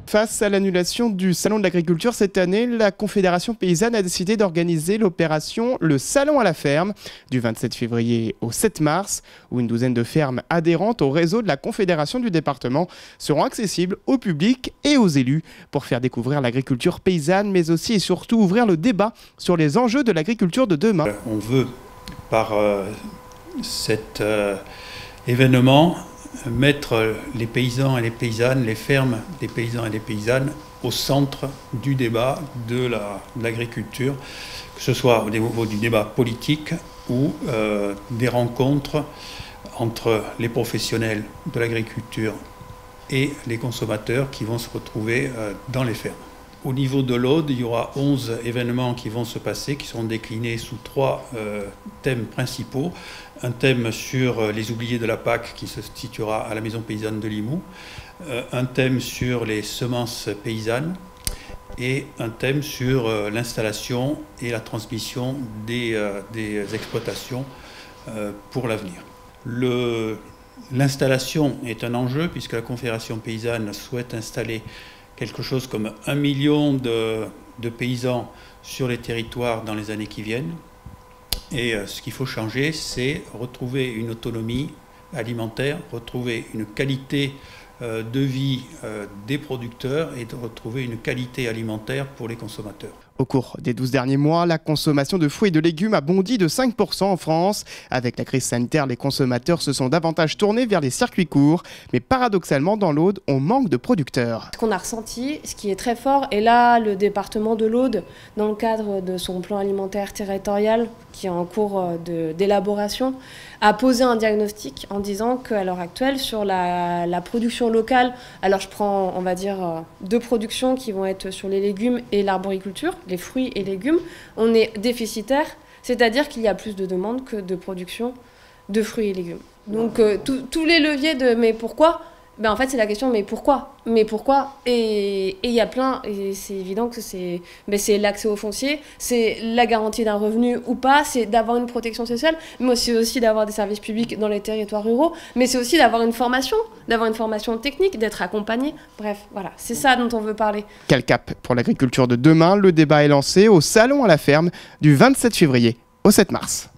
Face à l'annulation du Salon de l'agriculture cette année, la Confédération paysanne a décidé d'organiser l'opération Le Salon à la ferme du 27 février au 7 mars, où une douzaine de fermes adhérentes au réseau de la Confédération du département seront accessibles au public et aux élus pour faire découvrir l'agriculture paysanne, mais aussi et surtout ouvrir le débat sur les enjeux de l'agriculture de demain. On veut, par cet événement, mettre les paysans et les paysannes, les fermes des paysans et des paysannes au centre du débat de l'agriculture, que ce soit au niveau du débat politique ou des rencontres entre les professionnels de l'agriculture et les consommateurs qui vont se retrouver dans les fermes. Au niveau de l'Aude, il y aura 11 événements qui vont se passer, qui seront déclinés sous 3 thèmes principaux. Un thème sur les oubliés de la PAC qui se situera à la Maison paysanne de Limoux, un thème sur les semences paysannes et un thème sur l'installation et la transmission des exploitations pour l'avenir. L'installation est un enjeu puisque la Confédération paysanne souhaite installer quelque chose comme 1 million de paysans sur les territoires dans les années qui viennent. Et ce qu'il faut changer, c'est retrouver une autonomie alimentaire, retrouver une qualité de vie des producteurs et de retrouver une qualité alimentaire pour les consommateurs. Au cours des 12 derniers mois, la consommation de fruits et de légumes a bondi de 5% en France. Avec la crise sanitaire, les consommateurs se sont davantage tournés vers les circuits courts. Mais paradoxalement, dans l'Aude, on manque de producteurs. Ce qu'on a ressenti, ce qui est très fort, et là, le département de l'Aude, dans le cadre de son plan alimentaire territorial, qui est en cours d'élaboration, a posé un diagnostic en disant qu'à l'heure actuelle, sur la production locale, alors je prends, on va dire, 2 productions qui vont être sur les légumes et l'arboriculture, les fruits et légumes, on est déficitaire, c'est-à-dire qu'il y a plus de demandes que de production de fruits et légumes. Donc tous les leviers de « mais pourquoi ?» Ben en fait, c'est la question « mais pourquoi ?» Mais pourquoi ? Et il y a plein, et c'est évident que c'est l'accès au foncier, c'est la garantie d'un revenu ou pas, c'est d'avoir une protection sociale, mais c'est aussi d'avoir des services publics dans les territoires ruraux, mais c'est aussi d'avoir une formation technique, d'être accompagné. Bref, voilà, c'est ça dont on veut parler. Quel cap pour l'agriculture de demain ? Le débat est lancé au Salon à la ferme du 27 février au 7 mars.